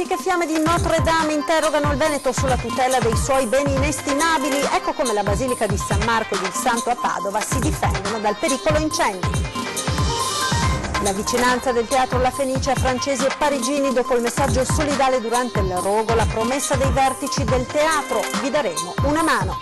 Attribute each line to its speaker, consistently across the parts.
Speaker 1: antiche fiamme di Notre Dame interrogano il Veneto sulla tutela dei suoi beni inestimabili. Ecco come la Basilica di San Marco ed il Santo a Padova si difendono dal pericolo incendi. La vicinanza del Teatro La Fenice a francesi e parigini dopo il messaggio solidale durante il rogo, la promessa dei vertici del teatro: vi daremo una mano.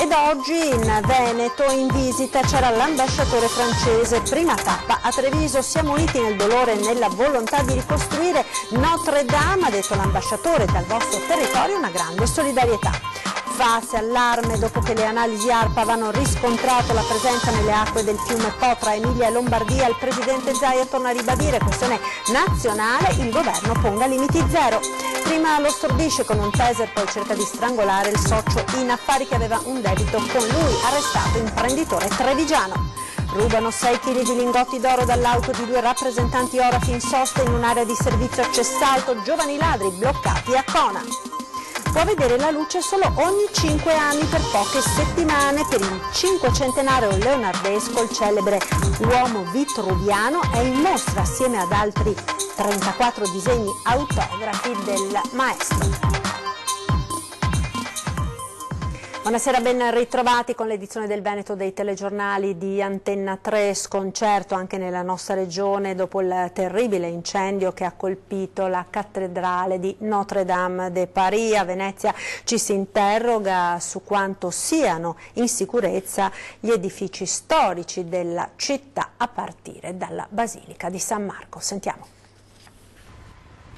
Speaker 1: Ed oggi in Veneto in visita c'era l'ambasciatore francese. Prima tappa a Treviso: siamo uniti nel dolore e nella volontà di ricostruire Notre Dame, ha detto l'ambasciatore, dal vostro territorio una grande solidarietà. Fase allarme dopo che le analisi ARPA avevano riscontrato la presenza nelle acque del fiume Po tra Emilia e Lombardia. Il presidente Zaia torna a ribadire: questione nazionale, il governo ponga limiti zero. Prima lo stordisce con un taser, poi cerca di strangolare il socio in affari che aveva un debito con lui, arrestato imprenditore trevigiano. Rubano 6 kg di lingotti d'oro dall'auto di 2 rappresentanti Oraf in sosta in un'area di servizio a Cessalto, giovani ladri bloccati a Cona. Può vedere la luce solo ogni 5 anni per poche settimane. Per il 500° leonardesco il celebre uomo vitruviano è in mostra assieme ad altri 34 disegni autografi del maestro. Buonasera, ben ritrovati con l'edizione del Veneto dei telegiornali di Antenna 3. Sconcerto anche nella nostra regione dopo il terribile incendio che ha colpito la cattedrale di Notre Dame de Paris. A Venezia ci si interroga su quanto siano in sicurezza gli edifici storici della città, a partire dalla Basilica di San Marco. Sentiamo.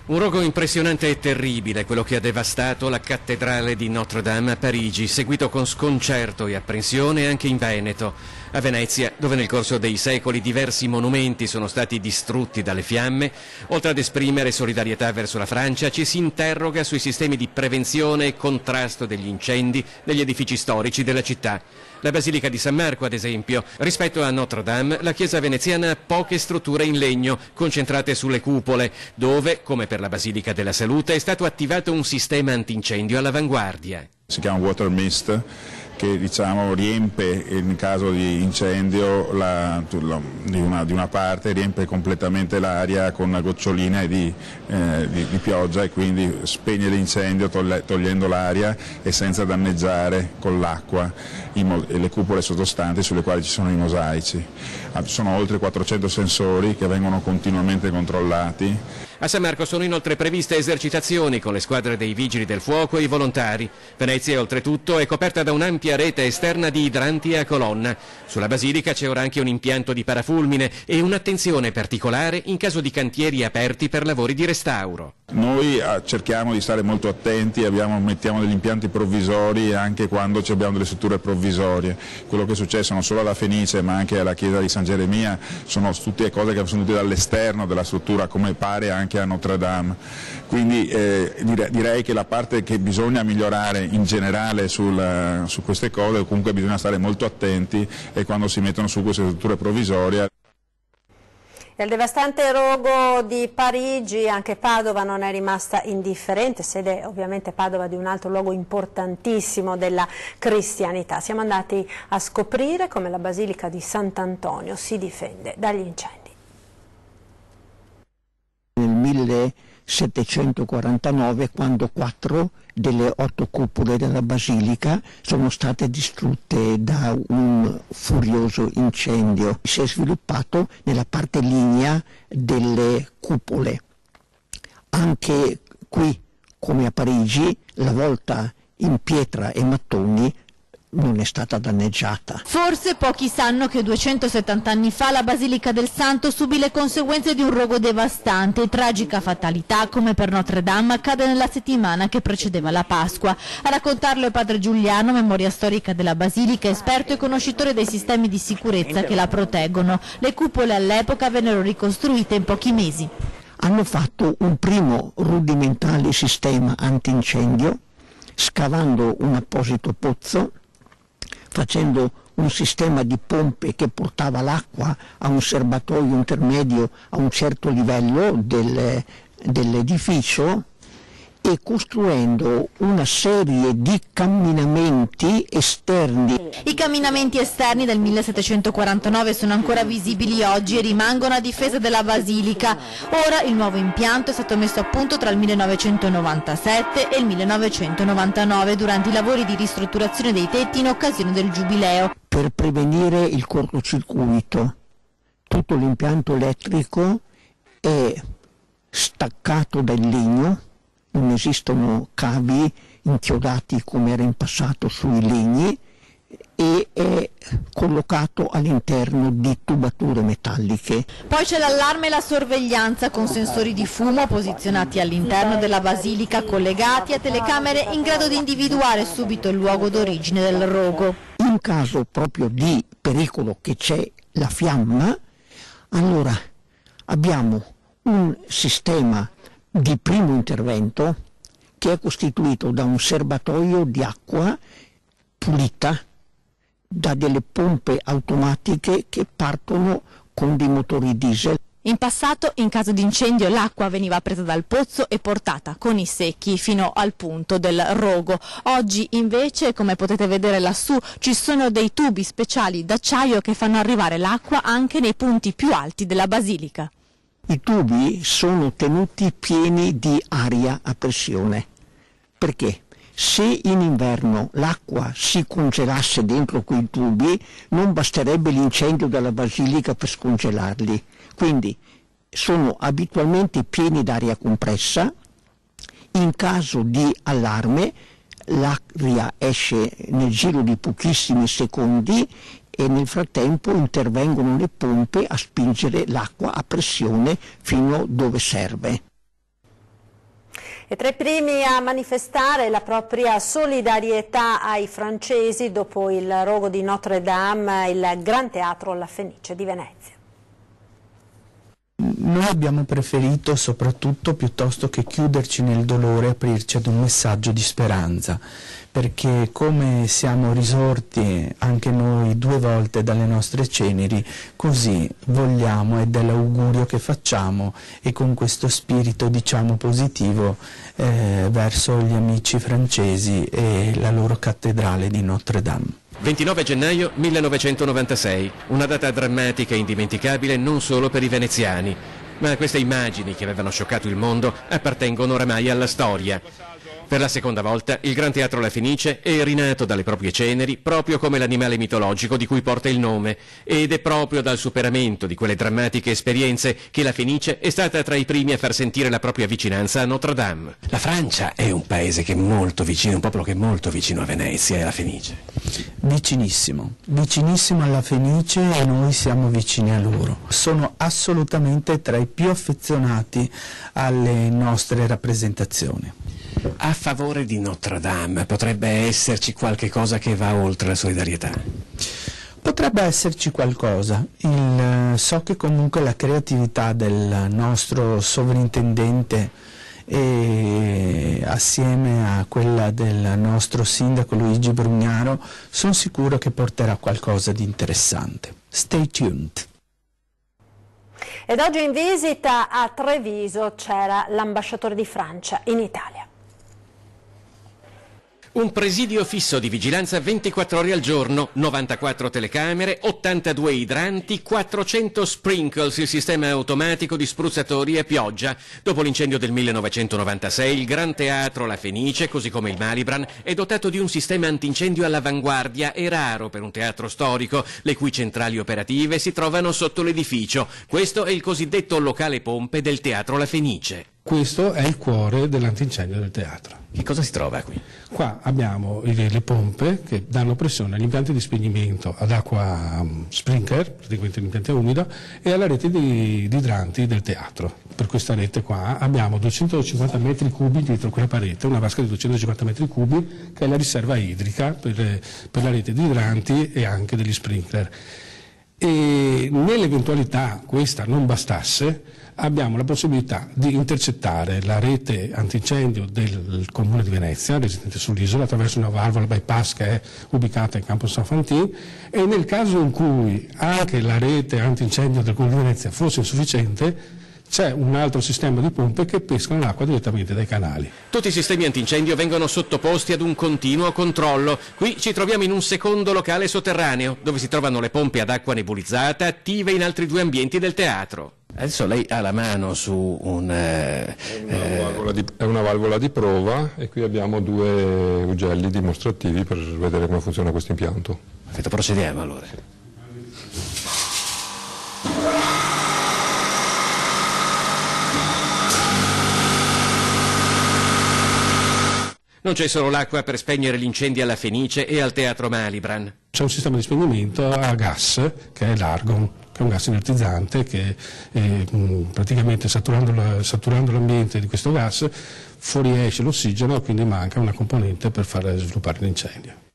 Speaker 2: Un rogo impressionante e terribile, quello che ha devastato la cattedrale di Notre Dame a Parigi, seguito con sconcerto e apprensione anche in Veneto. A Venezia, dove nel corso dei secoli diversi monumenti sono stati distrutti dalle fiamme, oltre ad esprimere solidarietà verso la Francia, ci si interroga sui sistemi di prevenzione e contrasto degli incendi negli edifici storici della città. La Basilica di San Marco, ad esempio. Rispetto a Notre Dame, la chiesa veneziana ha poche strutture in legno, concentrate sulle cupole, dove, come per la Basilica della Salute, è stato attivato un sistema antincendio all'avanguardia.
Speaker 3: Si chiama water mist, che riempie in caso di incendio di una parte, riempie completamente l'aria con una gocciolina di pioggia, e quindi spegne l'incendio togliendo l'aria e senza danneggiare con l'acqua le cupole sottostanti sulle quali ci sono i mosaici. Ci sono oltre 400 sensori che vengono continuamente controllati.
Speaker 2: A San Marco sono inoltre previste esercitazioni con le squadre dei vigili del fuoco e i volontari. Venezia, oltretutto, è coperta da un'ampia rete esterna di idranti a colonna. Sulla Basilica c'è ora anche un impianto di parafulmine e un'attenzione particolare in caso di cantieri aperti per lavori di restauro.
Speaker 3: Noi cerchiamo di stare molto attenti, mettiamo degli impianti provvisori anche quando abbiamo delle strutture provvisorie. Quello che è successo non solo alla Fenice ma anche alla chiesa di San Geremia sono tutte cose che sono venute dall'esterno della struttura, come pare anche a Notre Dame. Quindi direi che la parte che bisogna migliorare in generale su queste cose, comunque bisogna stare molto attenti, e quando si mettono su queste strutture provvisorie.
Speaker 1: Il devastante rogo di Parigi, anche Padova non è rimasta indifferente, sede ovviamente Padova di un altro luogo importantissimo della cristianità. Siamo andati a scoprire come la Basilica di Sant'Antonio si difende dagli incendi.
Speaker 4: Nel 1749, quando 4 delle 8 cupole della Basilica sono state distrutte da un furioso incendio. Si è sviluppato nella parte lignea delle cupole. Anche qui, come a Parigi, la volta in pietra e mattoni non è stata danneggiata.
Speaker 5: Forse pochi sanno che 270 anni fa la Basilica del Santo subì le conseguenze di un rogo devastante. Tragica fatalità, come per Notre Dame, accade nella settimana che precedeva la Pasqua. A raccontarlo è padre Giuliano, memoria storica della Basilica, esperto e conoscitore dei sistemi di sicurezza che la proteggono. Le cupole all'epoca vennero ricostruite in pochi mesi.
Speaker 4: Hanno fatto un primo rudimentale sistema antincendio, scavando un apposito pozzo, facendo un sistema di pompe che portava l'acqua a un serbatoio intermedio a un certo livello dell'edificio, e costruendo una serie di camminamenti esterni.
Speaker 5: I camminamenti esterni del 1749 sono ancora visibili oggi e rimangono a difesa della basilica. Ora il nuovo impianto è stato messo a punto tra il 1997 e il 1999 durante i lavori di ristrutturazione dei tetti in occasione del Giubileo.
Speaker 4: Per prevenire il cortocircuito, tutto l'impianto elettrico è staccato dal legno, non esistono cavi inchiodati come era in passato sui legni e è collocato all'interno di tubature metalliche.
Speaker 5: Poi c'è l'allarme e la sorveglianza con sensori di fumo posizionati all'interno della basilica collegati a telecamere in grado di individuare subito il luogo d'origine del rogo.
Speaker 4: In caso proprio di pericolo che c'è la fiamma, allora abbiamo un sistema di primo intervento che è costituito da un serbatoio di acqua pulita, da delle pompe automatiche che partono con dei motori diesel.
Speaker 5: In passato, in caso di incendio, l'acqua veniva presa dal pozzo e portata con i secchi fino al punto del rogo. Oggi invece, come potete vedere lassù, ci sono dei tubi speciali d'acciaio che fanno arrivare l'acqua anche nei punti più alti della basilica.
Speaker 4: I tubi sono tenuti pieni di aria a pressione, perché se in inverno l'acqua si congelasse dentro quei tubi non basterebbe l'incendio della basilica per scongelarli, quindi sono abitualmente pieni d'aria compressa. In caso di allarme l'aria esce nel giro di pochissimi secondi e nel frattempo intervengono le pompe a spingere l'acqua a pressione fino dove serve.
Speaker 1: E tra i primi a manifestare la propria solidarietà ai francesi dopo il rogo di Notre Dame, il Gran Teatro La Fenice di Venezia.
Speaker 6: Noi abbiamo preferito soprattutto, piuttosto che chiuderci nel dolore, aprirci ad un messaggio di speranza, perché come siamo risorti anche noi 2 volte dalle nostre ceneri, così vogliamo ed è l'augurio che facciamo, e con questo spirito diciamo positivo verso gli amici francesi e la loro cattedrale di Notre Dame.
Speaker 2: 29 gennaio 1996, una data drammatica e indimenticabile non solo per i veneziani, ma queste immagini che avevano scioccato il mondo appartengono oramai alla storia. Per la seconda volta il Gran Teatro La Fenice è rinato dalle proprie ceneri proprio come l'animale mitologico di cui porta il nome, ed è proprio dal superamento di quelle drammatiche esperienze che La Fenice è stata tra i primi a far sentire la propria vicinanza a Notre Dame.
Speaker 7: La Francia è un paese che è molto vicino, un popolo che è molto vicino a Venezia e alla Fenice.
Speaker 6: Vicinissimo, vicinissimo alla Fenice, e noi siamo vicini a loro. Sono assolutamente tra i più affezionati alle nostre rappresentazioni.
Speaker 7: A favore di Notre Dame potrebbe esserci qualche cosa che va oltre la solidarietà?
Speaker 6: Potrebbe esserci qualcosa. So che comunque la creatività del nostro sovrintendente e assieme a quella del nostro sindaco Luigi Brugnaro sono sicuro che porterà qualcosa di interessante. Stay tuned.
Speaker 1: Ed oggi in visita a Treviso c'era l'ambasciatore di Francia in Italia.
Speaker 2: Un presidio fisso di vigilanza 24 ore al giorno, 94 telecamere, 82 idranti, 400 sprinkles, il sistema automatico di spruzzatori a pioggia. Dopo l'incendio del 1996, il Gran Teatro La Fenice, così come il Malibran, è dotato di un sistema antincendio all'avanguardia e raro per un teatro storico, le cui centrali operative si trovano sotto l'edificio. Questo è il cosiddetto locale pompe del Teatro La Fenice.
Speaker 8: Questo è il cuore dell'antincendio del teatro.
Speaker 2: Che cosa si trova qui?
Speaker 8: Qua abbiamo le pompe che danno pressione agli impianti di spegnimento ad acqua sprinkler, praticamente l'impianto umido, e alla rete di idranti del teatro. Per questa rete qua abbiamo 250 metri cubi dietro quella parete, una vasca di 250 metri cubi che è la riserva idrica per la rete di idranti e anche degli sprinkler. E nell'eventualità questa non bastasse, abbiamo la possibilità di intercettare la rete antincendio del Comune di Venezia, residente sull'isola, attraverso una valvola bypass che è ubicata in Campo San Fantin, e nel caso in cui anche la rete antincendio del Comune di Venezia fosse insufficiente, c'è un altro sistema di pompe che pescano l'acqua direttamente dai canali.
Speaker 2: Tutti i sistemi antincendio vengono sottoposti ad un continuo controllo. Qui ci troviamo in un secondo locale sotterraneo, dove si trovano le pompe ad acqua nebulizzata attive in altri 2 ambienti del teatro. Adesso lei ha la mano su
Speaker 9: È una valvola di prova e qui abbiamo 2 ugelli dimostrativi per vedere come funziona questo impianto.
Speaker 2: Perfetto, procediamo allora. Non c'è solo l'acqua per spegnere gli incendi alla Fenice e al Teatro Malibran.
Speaker 8: C'è un sistema di spegnimento a gas che è l'Argon, che è un gas inertizzante che praticamente saturando l'ambiente di questo gas fuoriesce l'ossigeno e quindi manca una componente per far sviluppare l'incendio.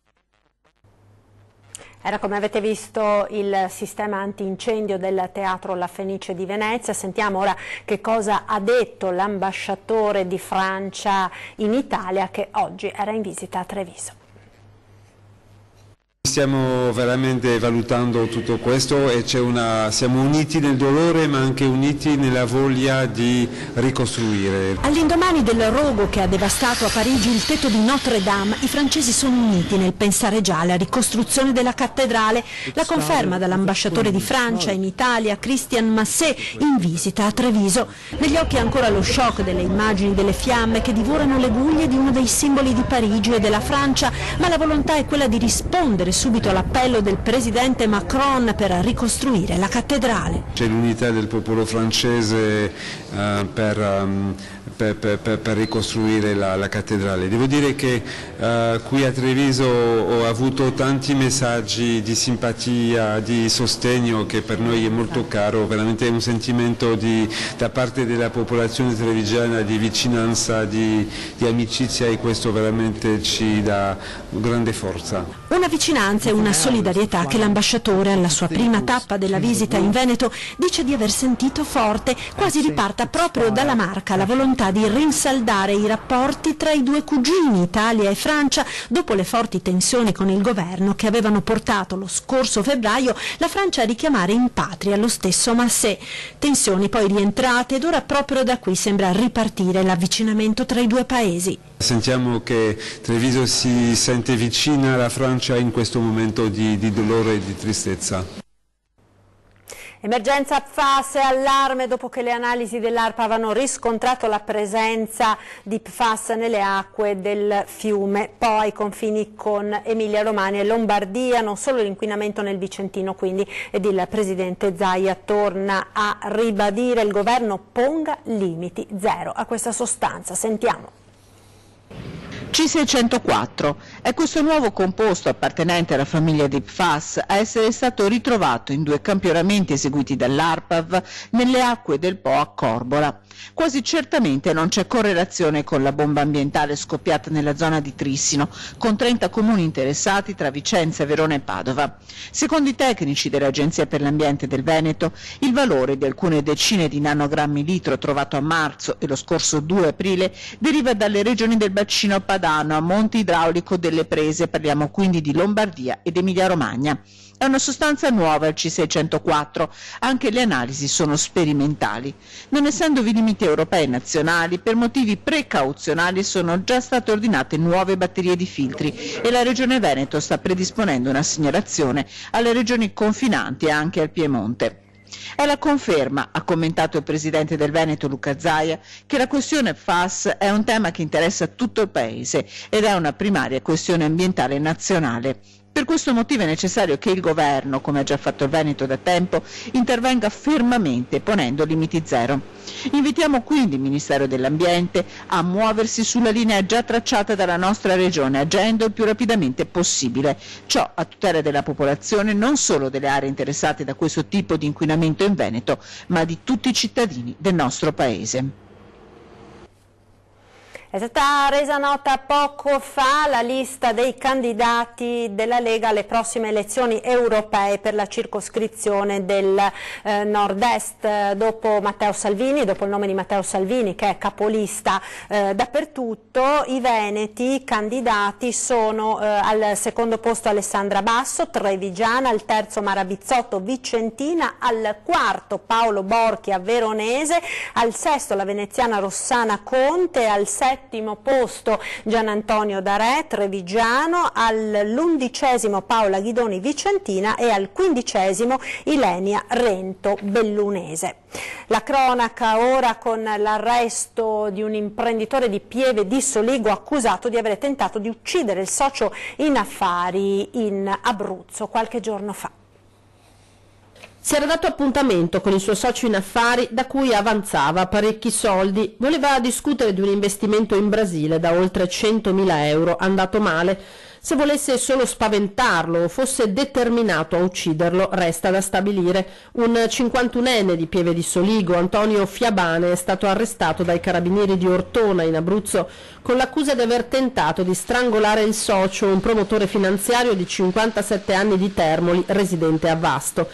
Speaker 1: Era, come avete visto, il sistema antincendio del Teatro La Fenice di Venezia. Sentiamo ora che cosa ha detto l'ambasciatore di Francia in Italia, che oggi era in visita a Treviso.
Speaker 10: Stiamo veramente valutando tutto questo e siamo uniti nel dolore ma anche uniti nella voglia di ricostruire.
Speaker 1: All'indomani del rogo che ha devastato a Parigi il tetto di Notre Dame, i francesi sono uniti nel pensare già alla ricostruzione della cattedrale. La conferma dall'ambasciatore di Francia in Italia, Christian Masset, in visita a Treviso. Negli occhi ancora lo shock delle immagini delle fiamme che divorano le guglie di uno dei simboli di Parigi e della Francia, ma la volontà è quella di rispondere subito all'appello del presidente Macron per ricostruire la cattedrale.
Speaker 10: C'è l'unità del popolo francese per ricostruire la cattedrale. Devo dire che qui a Treviso ho avuto tanti messaggi di simpatia, di sostegno che per noi è molto caro, veramente un sentimento da parte della popolazione trevigiana di vicinanza, di amicizia, e questo veramente ci dà grande forza.
Speaker 1: Una vicinanza e una solidarietà che l'ambasciatore, alla sua prima tappa della visita in Veneto, dice di aver sentito forte, quasi riparta proprio dalla Marca la volontà di rinsaldare i rapporti tra i 2 cugini, Italia e Francia, dopo le forti tensioni con il governo che avevano portato lo scorso febbraio la Francia a richiamare in patria lo stesso Masset. Tensioni poi rientrate ed ora proprio da qui sembra ripartire l'avvicinamento tra i 2 paesi.
Speaker 10: Sentiamo che Treviso si sente vicina alla Francia in questo momento di dolore e di tristezza.
Speaker 1: Emergenza PFAS e allarme dopo che le analisi dell'ARPA avevano riscontrato la presenza di PFAS nelle acque del fiume, poi ai confini con Emilia-Romagna e Lombardia, non solo l'inquinamento nel Vicentino quindi, ed il presidente Zaia torna a ribadire il governo ponga limiti zero a questa sostanza. Sentiamo.
Speaker 11: C604 è questo nuovo composto appartenente alla famiglia di PFAS a essere stato ritrovato in 2 campionamenti eseguiti dall'ARPAV nelle acque del Po a Corbola. Quasi certamente non c'è correlazione con la bomba ambientale scoppiata nella zona di Trissino, con 30 comuni interessati tra Vicenza, Verona e Padova. Secondo i tecnici dell'Agenzia per l'Ambiente del Veneto, il valore di alcune decine di nanogrammi litro trovato a marzo e lo scorso 2 aprile deriva dalle regioni del bacino padano a monte idraulico delle prese, parliamo quindi di Lombardia ed Emilia-Romagna. È una sostanza nuova il C604, anche le analisi sono sperimentali. Non essendovi limiti europei e nazionali, per motivi precauzionali sono già state ordinate nuove batterie di filtri e la Regione Veneto sta predisponendo una segnalazione alle regioni confinanti e anche al Piemonte. È la conferma, ha commentato il presidente del Veneto Luca Zaia, che la questione PFAS è un tema che interessa tutto il Paese ed è una primaria questione ambientale nazionale. Per questo motivo è necessario che il governo, come ha già fatto il Veneto da tempo, intervenga fermamente ponendo limiti zero. Invitiamo quindi il Ministero dell'Ambiente a muoversi sulla linea già tracciata dalla nostra regione, agendo il più rapidamente possibile. Ciò a tutela della popolazione, non solo delle aree interessate da questo tipo di inquinamento in Veneto, ma di tutti i cittadini del nostro Paese.
Speaker 1: È stata resa nota poco fa la lista dei candidati della Lega alle prossime elezioni europee per la circoscrizione del nord-est. Dopo Matteo Salvini, dopo il nome di Matteo Salvini che è capolista dappertutto, i veneti candidati sono al secondo posto Alessandra Basso, trevigiana, al terzo Mara Bizzotto, vicentina, al quarto Paolo Borchia, veronese, al sesto la veneziana Rossana Conte, al settimo posto Gian Antonio Darè, trevigiano, all'11° Paola Ghidoni, vicentina, e al 15° Ilenia Rento, bellunese. La cronaca ora con l'arresto di un imprenditore di Pieve di Soligo accusato di aver tentato di uccidere il socio in affari in Abruzzo qualche giorno fa.
Speaker 12: Si era dato appuntamento con il suo socio in affari da cui avanzava parecchi soldi. Voleva discutere di un investimento in Brasile da oltre 100.000 euro andato male. Se volesse solo spaventarlo o fosse determinato a ucciderlo resta da stabilire. Un 51enne di Pieve di Soligo, Antonio Fiabane, è stato arrestato dai carabinieri di Ortona in Abruzzo con l'accusa di aver tentato di strangolare il socio, un promotore finanziario di 57 anni di Termoli, residente a Vasto.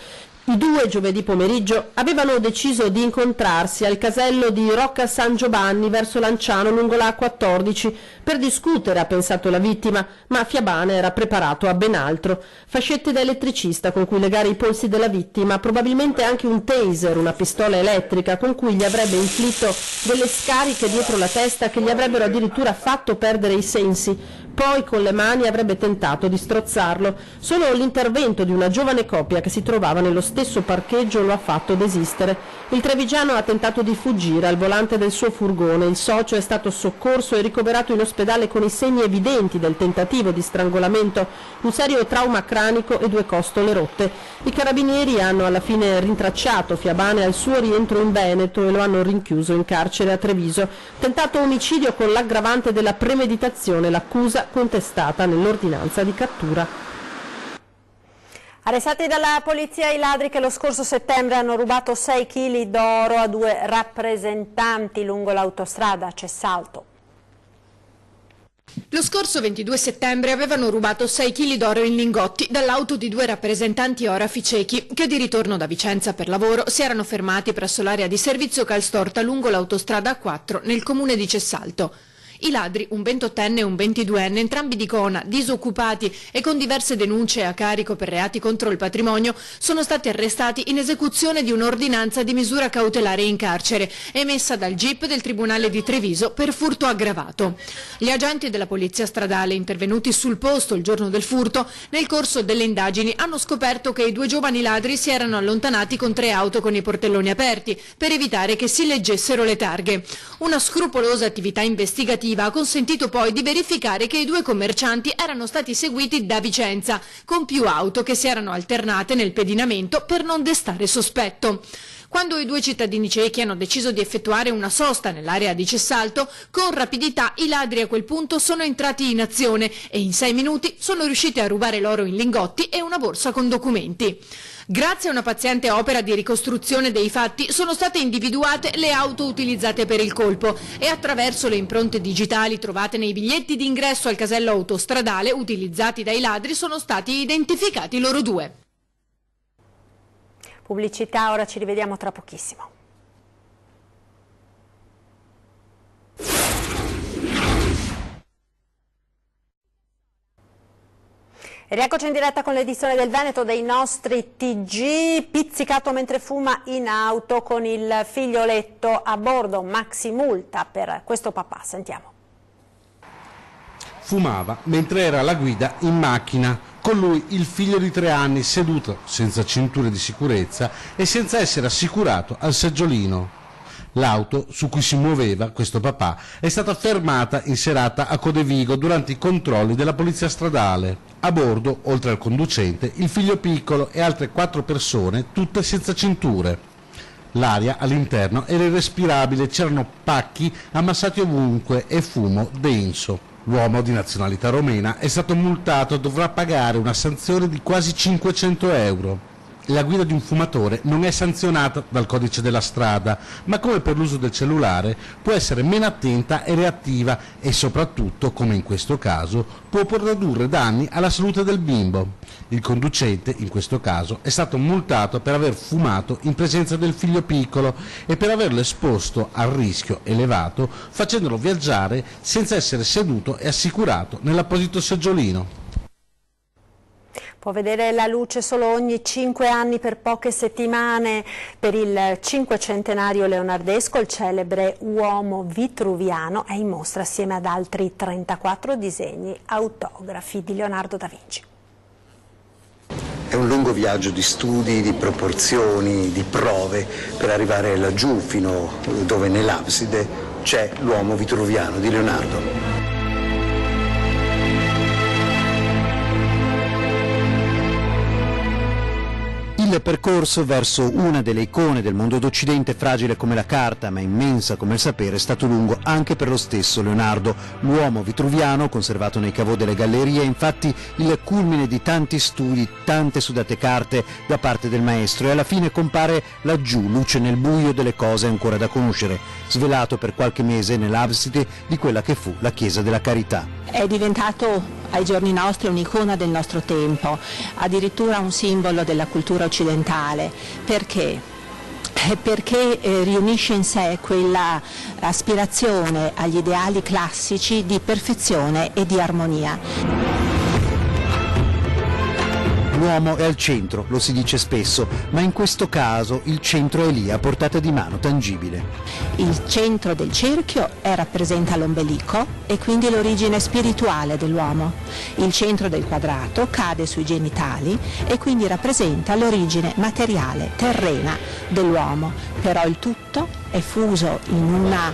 Speaker 12: I due giovedì pomeriggio avevano deciso di incontrarsi al casello di Rocca San Giovanni verso Lanciano lungo la A14 per discutere, ha pensato la vittima, ma Fiabane era preparato a ben altro. Fascette da elettricista con cui legare i polsi della vittima, probabilmente anche un taser, una pistola elettrica con cui gli avrebbe inflitto delle scariche dietro la testa che gli avrebbero addirittura fatto perdere i sensi. Poi con le mani avrebbe tentato di strozzarlo. Solo l'intervento di una giovane coppia che si trovava nello stesso parcheggio lo ha fatto desistere. Il trevigiano ha tentato di fuggire al volante del suo furgone. Il socio è stato soccorso e ricoverato in ospedale con i segni evidenti del tentativo di strangolamento, un serio trauma cranico e 2 costole rotte. I carabinieri hanno alla fine rintracciato Fiabane al suo rientro in Veneto e lo hanno rinchiuso in carcere a Treviso. Tentato omicidio con l'aggravante della premeditazione, l'accusa contestata nell'ordinanza di cattura.
Speaker 1: Arrestati dalla polizia i ladri che lo scorso settembre hanno rubato 6 kg d'oro a 2 rappresentanti lungo l'autostrada a Cessalto.
Speaker 13: Lo scorso 22 settembre avevano rubato 6 kg d'oro in lingotti dall'auto di 2 rappresentanti orafi cechi che di ritorno da Vicenza per lavoro si erano fermati presso l'area di servizio Calstorta lungo l'autostrada A4 nel comune di Cessalto. I ladri, un 28enne e un 22enne, entrambi di Cona, disoccupati e con diverse denunce a carico per reati contro il patrimonio, sono stati arrestati in esecuzione di un'ordinanza di misura cautelare in carcere, emessa dal GIP del Tribunale di Treviso per furto aggravato. Gli agenti della Polizia Stradale, intervenuti sul posto il giorno del furto, nel corso delle indagini hanno scoperto che i 2 giovani ladri si erano allontanati con 3 auto con i portelloni aperti, per evitare che si leggessero le targhe. Una scrupolosa attività investigativa ha consentito poi di verificare che i 2 commercianti erano stati seguiti da Vicenza, con più auto che si erano alternate nel pedinamento per non destare sospetto. Quando i 2 cittadini cechi hanno deciso di effettuare una sosta nell'area di Cessalto, con rapidità i ladri a quel punto sono entrati in azione e in 6 minuti sono riusciti a rubare l'oro in lingotti e una borsa con documenti. Grazie a una paziente opera di ricostruzione dei fatti sono state individuate le auto utilizzate per il colpo e attraverso le impronte digitali trovate nei biglietti di ingresso al casello autostradale utilizzati dai ladri sono stati identificati loro 2.
Speaker 1: Pubblicità, ora ci rivediamo tra pochissimo. E rieccoci in diretta con l'edizione del Veneto dei nostri TG. Pizzicato mentre fuma in auto con il figlioletto a bordo, maxi multa per questo papà, sentiamo.
Speaker 14: Fumava mentre era alla guida in macchina, con lui il figlio di 3 anni seduto senza cinture di sicurezza e senza essere assicurato al seggiolino. L'auto su cui si muoveva questo papà è stata fermata in serata a Codevigo durante i controlli della polizia stradale. A bordo, oltre al conducente, il figlio piccolo e altre 4 persone, tutte senza cinture. L'aria all'interno era irrespirabile, c'erano pacchi ammassati ovunque e fumo denso. L'uomo di nazionalità romena è stato multato e dovrà pagare una sanzione di quasi 500 euro. La guida di un fumatore non è sanzionata dal codice della strada, ma come per l'uso del cellulare può essere meno attenta e reattiva e soprattutto, come in questo caso, può produrre danni alla salute del bimbo. Il conducente, in questo caso, è stato multato per aver fumato in presenza del figlio piccolo e per averlo esposto al rischio elevato, facendolo viaggiare senza essere seduto e assicurato nell'apposito seggiolino.
Speaker 1: Può vedere la luce solo ogni 5 anni per poche settimane. Per il 500° leonardesco il celebre uomo vitruviano è in mostra assieme ad altri 34 disegni autografi di Leonardo da Vinci.
Speaker 15: È un lungo viaggio di studi, di proporzioni, di prove per arrivare laggiù fino dove nell'abside c'è l'uomo vitruviano di Leonardo.
Speaker 16: Il percorso verso una delle icone del mondo d'Occidente, fragile come la carta ma immensa come il sapere, è stato lungo anche per lo stesso Leonardo. L'uomo vitruviano, conservato nei caveau delle gallerie, è infatti il culmine di tanti studi, tante sudate carte da parte del maestro, e alla fine compare laggiù, luce nel buio delle cose ancora da conoscere, svelato per qualche mese nell'abside di quella che fu la Chiesa della Carità.
Speaker 17: È diventato ai giorni nostri un'icona del nostro tempo, addirittura un simbolo della cultura occidentale. Perché? Perché riunisce in sé quella aspirazione agli ideali classici di perfezione e di armonia.
Speaker 16: L'uomo è al centro, lo si dice spesso, ma in questo caso il centro è lì, a portata di mano, tangibile.
Speaker 17: Il centro del cerchio rappresenta l'ombelico e quindi l'origine spirituale dell'uomo. Il centro del quadrato cade sui genitali e quindi rappresenta l'origine materiale, terrena dell'uomo. Però il tutto è fuso in una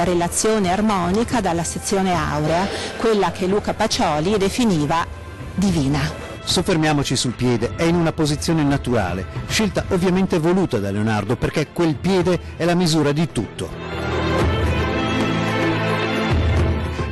Speaker 17: relazione armonica dalla sezione aurea, quella che Luca Pacioli definiva divina.
Speaker 16: Soffermiamoci sul piede, è in una posizione naturale, scelta ovviamente voluta da Leonardo perché quel piede è la misura di tutto.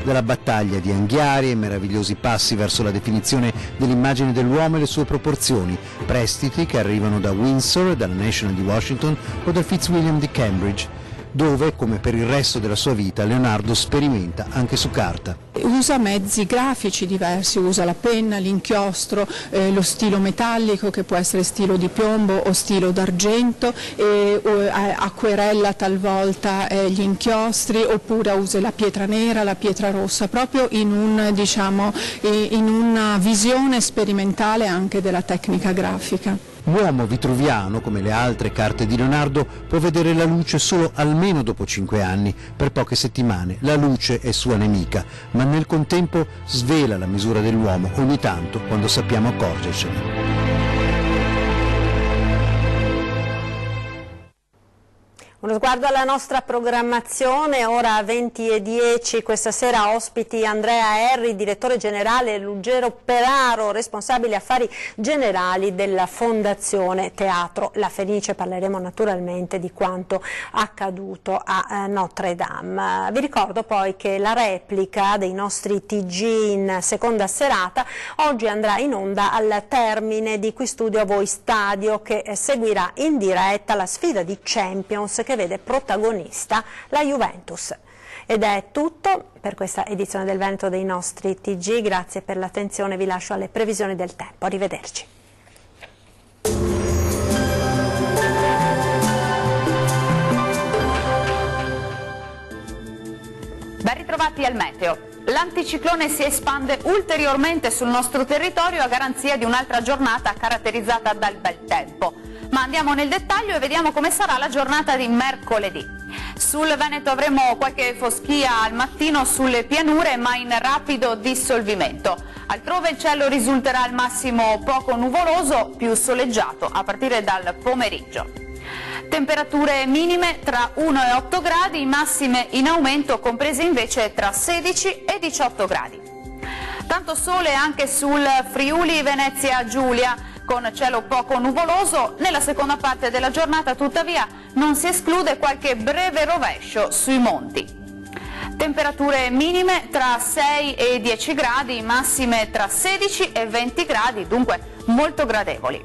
Speaker 16: Dalla battaglia di Anghiari ai meravigliosi passi verso la definizione dell'immagine dell'uomo e le sue proporzioni, prestiti che arrivano da Windsor, dalla National di Washington o dal Fitzwilliam di Cambridge, dove, come per il resto della sua vita, Leonardo sperimenta anche su carta.
Speaker 18: Usa mezzi grafici diversi, usa la penna, l'inchiostro, lo stilo metallico che può essere stilo di piombo o stilo d'argento, acquerella talvolta gli inchiostri, oppure usa la pietra nera, la pietra rossa, proprio in una visione sperimentale anche della tecnica grafica.
Speaker 16: L'uomo vitruviano, come le altre carte di Leonardo, può vedere la luce solo almeno dopo 5 anni, per poche settimane. La luce è sua nemica, ma nel contempo svela la misura dell'uomo ogni tanto quando sappiamo accorgercene.
Speaker 1: Uno sguardo alla nostra programmazione, ora 20:10, questa sera ospiti Andrea Erri, direttore generale, e Ruggero Peraro, responsabile affari generali della Fondazione Teatro La Fenice. Parleremo naturalmente di quanto accaduto a Notre Dame. Vi ricordo poi che la replica dei nostri TG in seconda serata oggi andrà in onda al termine di Qui Studio Voi Stadio, che seguirà in diretta la sfida di Champions che vede protagonista la Juventus. Ed è tutto per questa edizione del Veneto dei nostri TG, grazie per l'attenzione, vi lascio alle previsioni del tempo, arrivederci.
Speaker 19: Ben ritrovati al meteo. L'anticiclone si espande ulteriormente sul nostro territorio a garanzia di un'altra giornata caratterizzata dal bel tempo. Ma andiamo nel dettaglio e vediamo come sarà la giornata di mercoledì. Sul Veneto avremo qualche foschia al mattino sulle pianure, ma in rapido dissolvimento. Altrove il cielo risulterà al massimo poco nuvoloso, più soleggiato a partire dal pomeriggio. Temperature minime tra 1 e 8 gradi, massime in aumento comprese invece tra 16 e 18 gradi. Tanto sole anche sul Friuli Venezia Giulia, con cielo poco nuvoloso. Nella seconda parte della giornata tuttavia non si esclude qualche breve rovescio sui monti. Temperature minime tra 6 e 10 gradi, massime tra 16 e 20 gradi, dunque molto gradevoli.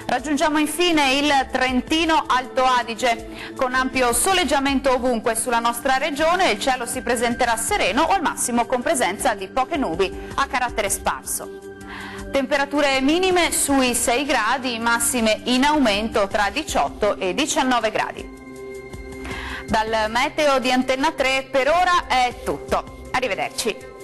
Speaker 19: Raggiungiamo infine il Trentino Alto Adige. Con ampio soleggiamento ovunque sulla nostra regione, il cielo si presenterà sereno o al massimo con presenza di poche nubi a carattere sparso. Temperature minime sui 6 gradi, massime in aumento tra 18 e 19 gradi. Dal meteo di Antenna 3 per ora è tutto. Arrivederci.